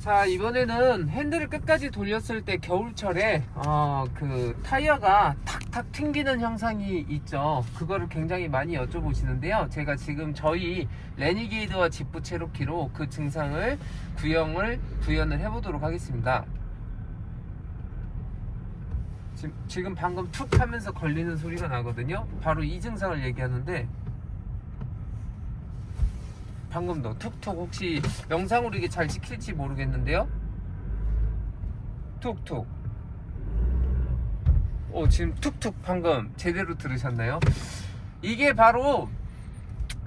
자, 이번에는 핸들을 끝까지 돌렸을 때 겨울철에 그 타이어가 탁탁 튕기는 현상이 있죠. 그거를 굉장히 많이 여쭤보시는데요. 제가 지금 저희 레니게이드와 지프 체로키로 그 증상을 구현을 해보도록 하겠습니다. 지금 방금 툭 하면서 걸리는 소리가 나거든요. 바로 이 증상을 얘기하는데, 방금도 툭툭, 혹시 영상으로 이게 잘 찍힐지 모르겠는데요. 툭툭. 지금 툭툭 방금 제대로 들으셨나요? 이게 바로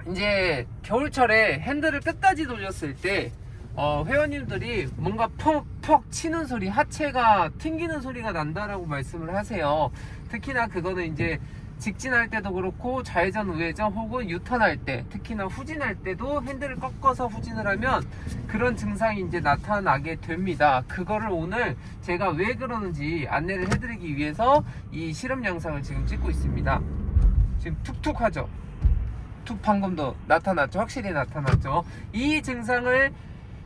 이제 겨울철에 핸들을 끝까지 돌렸을 때 회원님들이 뭔가 퍽퍽 치는 소리, 하체가 튕기는 소리가 난다라고 말씀을 하세요. 특히나 그거는 이제 직진할 때도 그렇고 좌회전 우회전 혹은 유턴할 때, 특히나 후진할 때도 핸들을 꺾어서 후진을 하면 그런 증상이 이제 나타나게 됩니다. 그거를 오늘 제가 왜 그러는지 안내를 해드리기 위해서 이 실험 영상을 지금 찍고 있습니다. 지금 툭툭 하죠. 툭, 방금도 나타났죠. 확실히 나타났죠. 이 증상을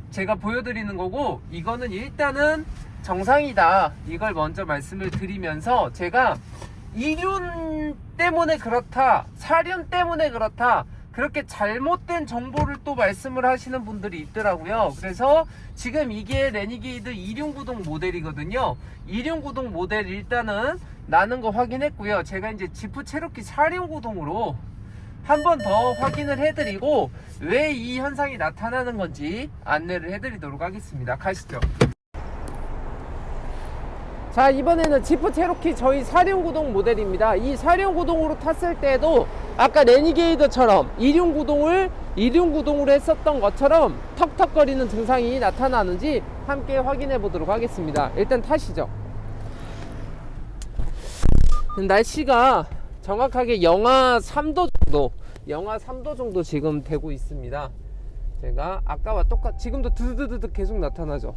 제가 보여드리는 거고, 이거는 일단은 정상이다, 이걸 먼저 말씀을 드리면서, 제가 이륜 때문에 그렇다, 사륜 때문에 그렇다, 그렇게 잘못된 정보를 또 말씀을 하시는 분들이 있더라고요. 그래서 지금 이게 레니게이드 2륜 구동 모델이거든요. 2륜 구동 모델 일단은 나는 거 확인했고요. 제가 이제 지프 체로키 4륜 구동으로 한 번 더 확인을 해드리고 왜 이 현상이 나타나는 건지 안내를 해드리도록 하겠습니다. 가시죠. 자, 이번에는 지프 체로키 저희 4륜 구동 모델입니다. 이 4륜 구동으로 탔을 때도 아까 레니게이드처럼 2륜 구동으로 했었던 것처럼 턱턱거리는 증상이 나타나는지 함께 확인해 보도록 하겠습니다. 일단 타시죠. 날씨가 정확하게 영하 3도 정도 지금 되고 있습니다. 제가 아까와 지금도 드드드드 계속 나타나죠.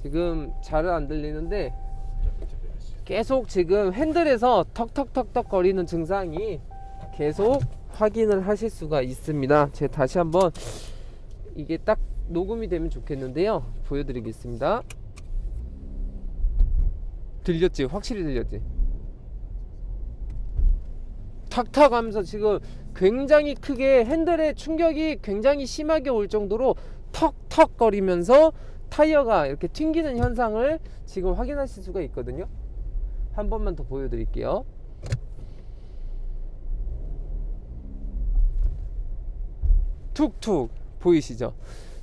지금 잘은 안 들리는데 계속 지금 핸들에서 턱턱턱턱 거리는 증상이 계속 확인을 하실 수가 있습니다. 제가 다시 한번 이게 딱 녹음이 되면 좋겠는데요, 보여드리겠습니다. 들렸지? 확실히 들렸지? 탁탁 하면서 지금 굉장히 크게 핸들에 충격이 굉장히 심하게 올 정도로 턱턱 거리면서 타이어가 이렇게 튕기는 현상을 지금 확인하실 수가 있거든요. 한 번만 더 보여드릴게요. 툭툭 보이시죠?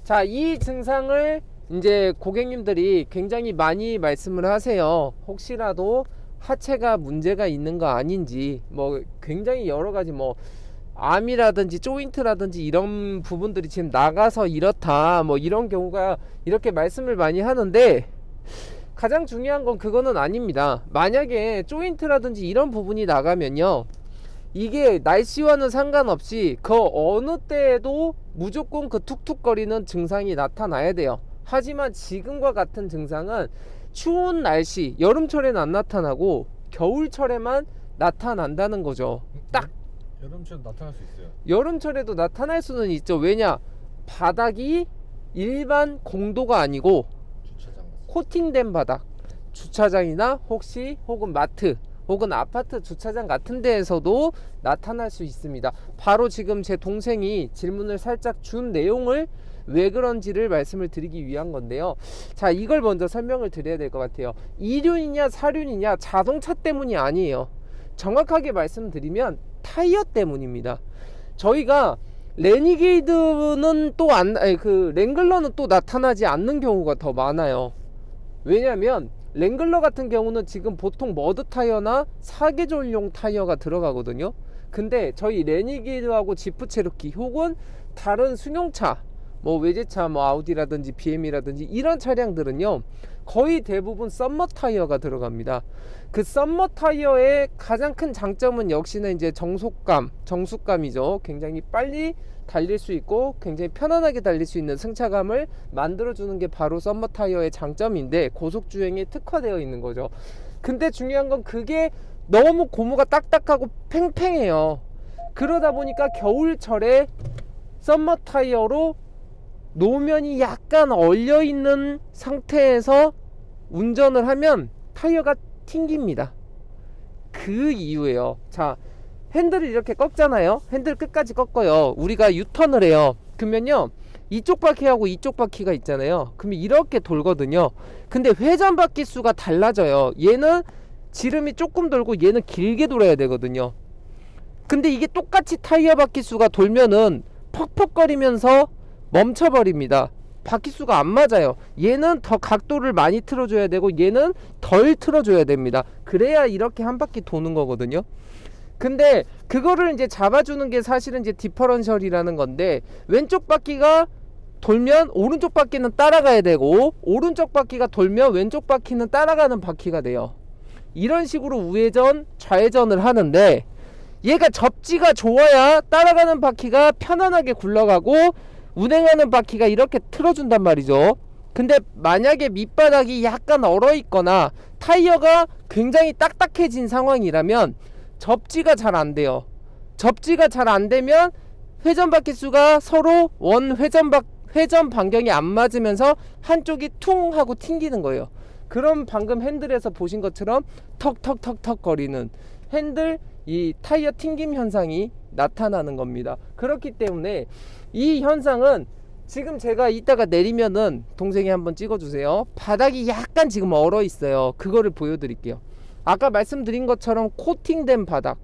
자, 이 증상을 이제 고객님들이 굉장히 많이 말씀을 하세요. 혹시라도 하체가 문제가 있는 거 아닌지, 뭐 굉장히 여러가지 뭐 암이라든지 조인트라든지 이런 부분들이 지금 나가서 이렇다, 뭐 이런 경우가 이렇게 말씀을 많이 하는데, 가장 중요한 건 그거는 아닙니다. 만약에 조인트라든지 이런 부분이 나가면요, 이게 날씨와는 상관없이 그 어느 때에도 무조건 그 툭툭거리는 증상이 나타나야 돼요. 하지만 지금과 같은 증상은 추운 날씨, 여름철에는 안 나타나고 겨울철에만 나타난다는 거죠. 딱 여름철에 나타날 수 있어요. 여름철에도 나타날 수는 있죠. 왜냐? 바닥이 일반 공도가 아니고 주차장 코팅된 바닥, 주차장이나 혹은 마트 혹은 아파트 주차장 같은 데에서도 나타날 수 있습니다. 바로 지금 제 동생이 질문을 살짝 준 내용을 왜 그런지를 말씀을 드리기 위한 건데요. 자, 이걸 먼저 설명을 드려야 될 것 같아요. 2륜이냐 4륜이냐 자동차 때문이 아니에요. 정확하게 말씀드리면 타이어 때문입니다. 저희가 레니게이드는 또 랭글러는 또 나타나지 않는 경우가 더 많아요. 왜냐면 랭글러 같은 경우는 지금 보통 머드 타이어나 사계절용 타이어가 들어가거든요. 근데 저희 레니게이드하고 지프 체로키 혹은 다른 승용차, 뭐 외제차, 뭐 아우디라든지 BM이라든지 이런 차량들은요, 거의 대부분 썸머 타이어가 들어갑니다. 그 썸머 타이어의 가장 큰 장점은 역시나 이제 정숙감이죠. 굉장히 빨리 달릴 수 있고 굉장히 편안하게 달릴 수 있는 승차감을 만들어주는 게 바로 썸머 타이어의 장점인데, 고속주행에 특화되어 있는 거죠. 근데 중요한 건 그게 너무 고무가 딱딱하고 팽팽해요. 그러다 보니까 겨울철에 썸머 타이어로 노면이 약간 얼려 있는 상태에서 운전을 하면 타이어가 튕깁니다. 그 이유예요. 자, 핸들을 이렇게 꺾잖아요. 핸들 끝까지 꺾어요. 우리가 유턴을 해요. 그러면요, 이쪽 바퀴하고 이쪽 바퀴가 있잖아요. 그러면 이렇게 돌거든요. 근데 회전 바퀴 수가 달라져요. 얘는 지름이 조금 돌고 얘는 길게 돌아야 되거든요. 근데 이게 똑같이 타이어 바퀴 수가 돌면은 퍽퍽거리면서 멈춰버립니다. 바퀴 수가 안 맞아요. 얘는 더 각도를 많이 틀어줘야 되고 얘는 덜 틀어줘야 됩니다. 그래야 이렇게 한 바퀴 도는 거거든요. 근데 그거를 이제 잡아주는 게 사실은 이제 디퍼런셜이라는 건데, 왼쪽 바퀴가 돌면 오른쪽 바퀴는 따라가야 되고 오른쪽 바퀴가 돌면 왼쪽 바퀴는 따라가는 바퀴가 돼요. 이런 식으로 우회전 좌회전을 하는데, 얘가 접지가 좋아야 따라가는 바퀴가 편안하게 굴러가고 운행하는 바퀴가 이렇게 틀어준단 말이죠. 근데 만약에 밑바닥이 약간 얼어 있거나 타이어가 굉장히 딱딱해진 상황이라면 접지가 잘 안 돼요. 접지가 잘 안 되면 회전 바퀴 수가 서로 회전 반경이 안 맞으면서 한쪽이 퉁 하고 튕기는 거예요. 그럼 방금 핸들에서 보신 것처럼 턱턱턱턱 거리는 핸들 이 타이어 튕김 현상이 나타나는 겁니다. 그렇기 때문에 이 현상은 지금 제가 이따가 내리면은 동생이 한번 찍어주세요. 바닥이 약간 지금 얼어 있어요. 그거를 보여드릴게요. 아까 말씀드린 것처럼 코팅된 바닥,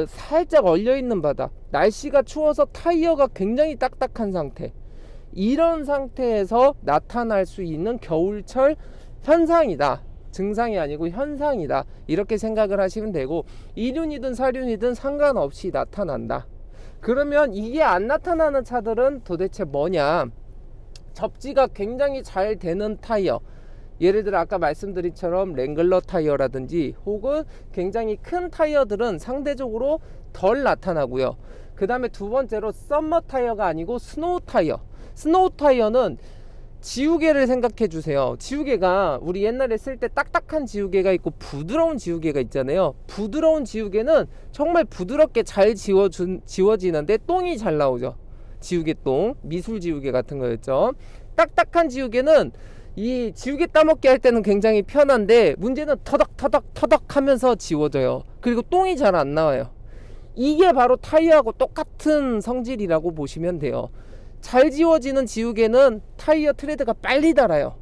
살짝 얼려있는 바닥, 날씨가 추워서 타이어가 굉장히 딱딱한 상태, 이런 상태에서 나타날 수 있는 겨울철 현상이다. 증상이 아니고 현상이다. 이렇게 생각을 하시면 되고, 2륜이든 4륜이든 상관없이 나타난다. 그러면 이게 안 나타나는 차들은 도대체 뭐냐? 접지가 굉장히 잘 되는 타이어, 예를 들어 아까 말씀드린 처럼 랭글러 타이어라든지 혹은 굉장히 큰 타이어들은 상대적으로 덜 나타나고요. 그 다음에 두 번째로 썸머 타이어가 아니고 스노우 타이어. 스노우 타이어는 지우개를 생각해 주세요. 지우개가 우리 옛날에 쓸 때 딱딱한 지우개가 있고 부드러운 지우개가 있잖아요. 부드러운 지우개는 정말 부드럽게 잘 지워지는데 똥이 잘 나오죠. 지우개 똥, 미술 지우개 같은 거였죠. 딱딱한 지우개는 이 지우개 따먹기 할 때는 굉장히 편한데 문제는 터덕 하면서 지워져요. 그리고 똥이 잘 안 나와요. 이게 바로 타이어하고 똑같은 성질이라고 보시면 돼요. 잘 지워지는 지우개는 타이어 트레드가 빨리 닳아요.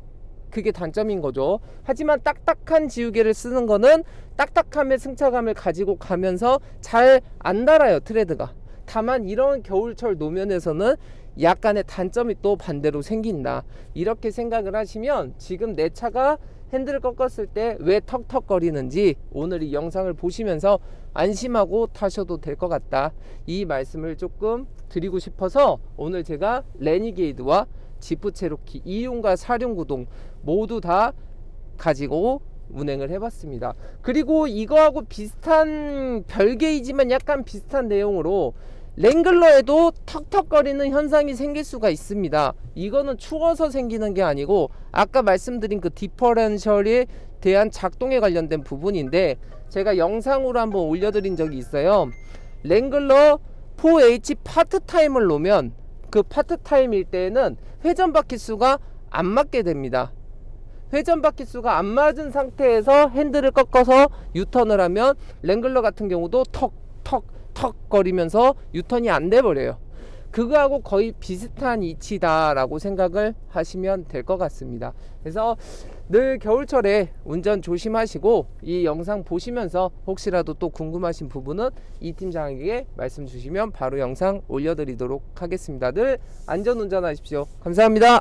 그게 단점인 거죠. 하지만 딱딱한 지우개를 쓰는 거는 딱딱함의 승차감을 가지고 가면서 잘 안 닳아요, 트레드가. 다만 이런 겨울철 노면에서는 약간의 단점이 또 반대로 생긴다. 이렇게 생각을 하시면 지금 내 차가 핸들을 꺾었을 때 왜 턱턱거리는지 오늘 이 영상을 보시면서 안심하고 타셔도 될 것 같다. 이 말씀을 조금 드리고 싶어서 오늘 제가 레니게이드와 지프 체로키 2륜과 4륜 구동 모두 다 가지고 운행을 해봤습니다. 그리고 이거하고 비슷한 별개이지만 약간 비슷한 내용으로 랭글러에도 턱턱거리는 현상이 생길 수가 있습니다. 이거는 추워서 생기는 게 아니고 아까 말씀드린 그 디퍼런셜에 대한 작동에 관련된 부분인데, 제가 영상으로 한번 올려드린 적이 있어요. 랭글러 4H 파트타임을 놓으면 그 파트타임일 때에는 회전 바퀴 수가 안 맞게 됩니다. 회전 바퀴 수가 안 맞은 상태에서 핸들을 꺾어서 유턴을 하면 랭글러 같은 경우도 턱 거리면서 유턴이 안 돼 버려요. 그거하고 거의 비슷한 이치다 라고 생각을 하시면 될 것 같습니다. 그래서 늘 겨울철에 운전 조심하시고 이 영상 보시면서 혹시라도 또 궁금하신 부분은 이 팀장에게 말씀 주시면 바로 영상 올려드리도록 하겠습니다. 늘 안전운전 하십시오. 감사합니다.